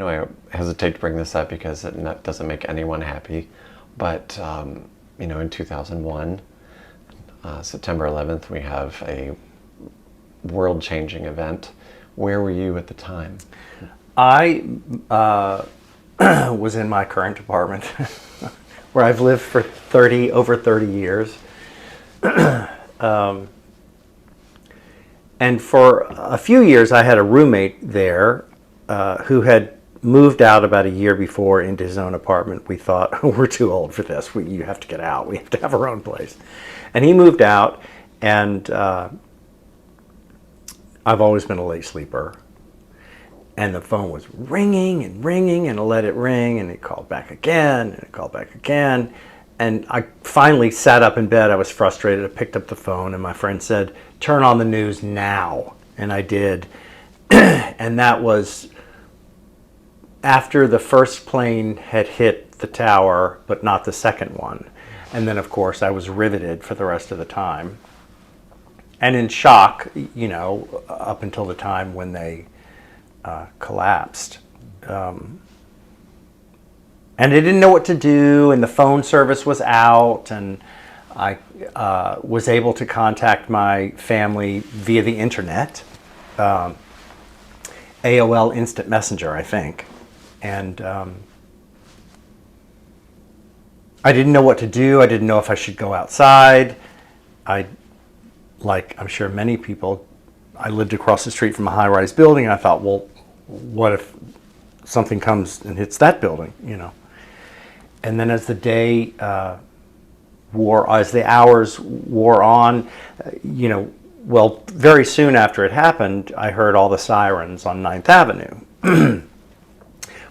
I hesitate to bring this up because it doesn't make anyone happy, but in 2001, September 11th, we have a world-changing event. Where were you at the time? I was in my current apartment, where I've lived for over 30 years. And for a few years, I had a roommate there who had moved out about a year before into his own apartment. We thought, we're too old for this. You have to get out. We have to have our own place. And he moved out, and I've always been a late sleeper. And the phone was ringing and ringing, and I let it ring, and it called back again, and it called back again. And I finally sat up in bed. I was frustrated. I picked up the phone, and my friend said, "Turn on the news now." And I did. And that was after the first plane had hit the tower, but not the second one. And then, of course, I was riveted for the rest of the time. And in shock, up until the time when they collapsed. And I didn't know what to do, and the phone service was out, and I was able to contact my family via the internet, AOL Instant Messenger, I think. And I didn't know what to do. I didn't know if I should go outside. Like I'm sure many people, I lived across the street from a high-rise building, and I thought, well, what if something comes and hits that building, And then as the day as the hours wore on, very soon after it happened, I heard all the sirens on 9th Avenue,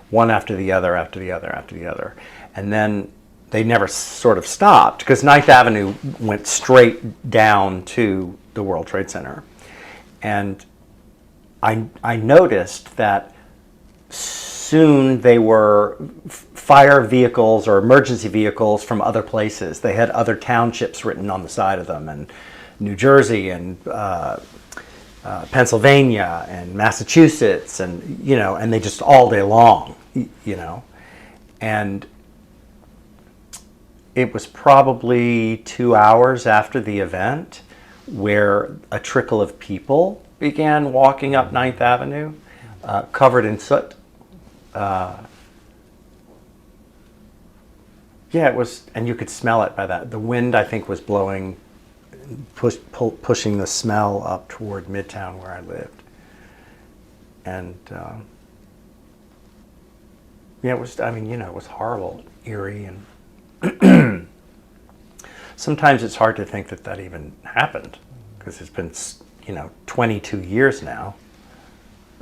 one after the other, after the other, after the other. And then they never sort of stopped, because 9th Avenue went straight down to the World Trade Center. And I noticed that soon they were fire vehicles or emergency vehicles from other places. They had other townships written on the side of them, and New Jersey and Pennsylvania and Massachusetts, and and they just all day long, and it was probably 2 hours after the event where a trickle of people began walking up 9th Avenue, covered in soot. It was, and you could smell it by that. The wind, I think, was blowing, pushing the smell up toward Midtown where I lived. And it was, it was horrible, eerie, and sometimes it's hard to think that even happened, because it's been 22 years now,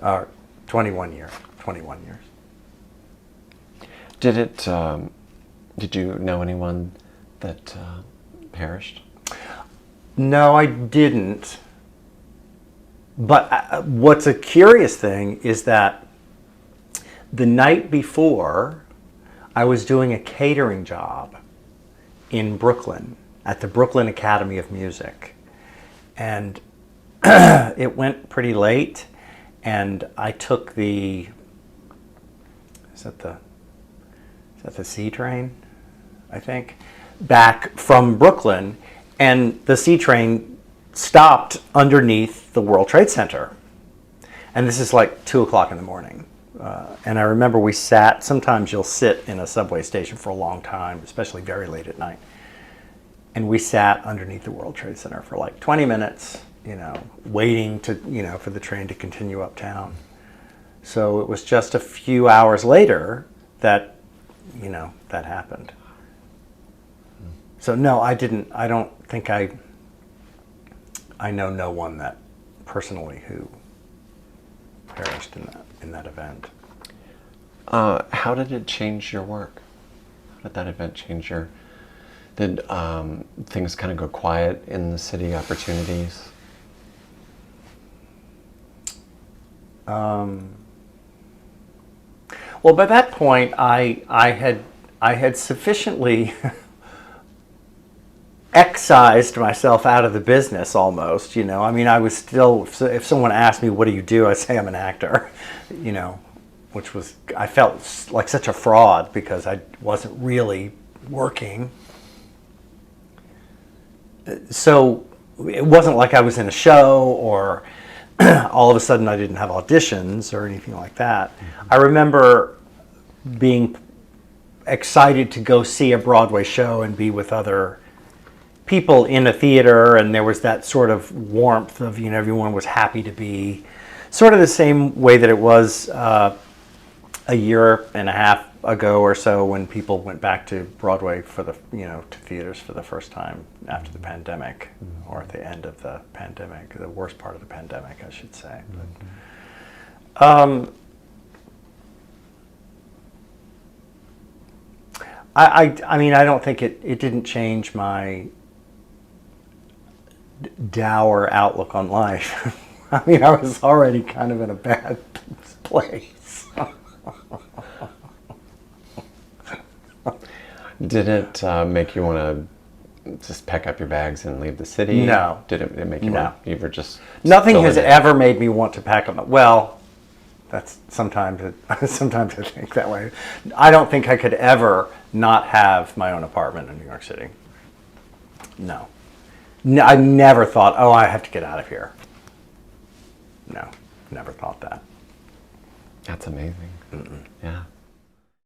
or 21 years. Did you know anyone that perished? No, I didn't. But what's a curious thing is that the night before, I was doing a catering job in Brooklyn at the Brooklyn Academy of Music. And it went pretty late, and I took the C train, I think, back from Brooklyn, and the C train stopped underneath the World Trade Center. And this is like 2 o'clock in the morning. And I remember we sat, sometimes you'll sit in a subway station for a long time, especially very late at night. And we sat underneath the World Trade Center for like 20 minutes, waiting to, for the train to continue uptown. So it was just a few hours later that, that happened. So no, I don't think I know no one that personally who perished in that event. How did it change your work? How did that event change did things kind of go quiet in the city, opportunities? Well, by that point, I had sufficiently excised myself out of the business almost, I was still, if someone asked me, what do you do? I'd say I'm an actor, which was, I felt like such a fraud because I wasn't really working. So it wasn't like I was in a show or all of a sudden I didn't have auditions or anything like that. I remember being excited to go see a Broadway show and be with other people in a theater, and there was that sort of warmth of, everyone was happy to be, sort of the same way that it was a year and a half ago or so when people went back to Broadway for the, to theaters for the first time after the pandemic, or at the end of the pandemic, the worst part of the pandemic, I should say. But, I mean, I don't think it didn't change my dour outlook on life. I mean, I was already kind of in a bad place. Did it make you want to just pack up your bags and leave the city? No. Did it make you want, you were just... Nothing has ever made me want to pack up. Well, that's sometimes I think that way. I don't think I could ever not have my own apartment in New York City. No. I never thought, oh, I have to get out of here. No, never thought that. That's amazing. Yeah.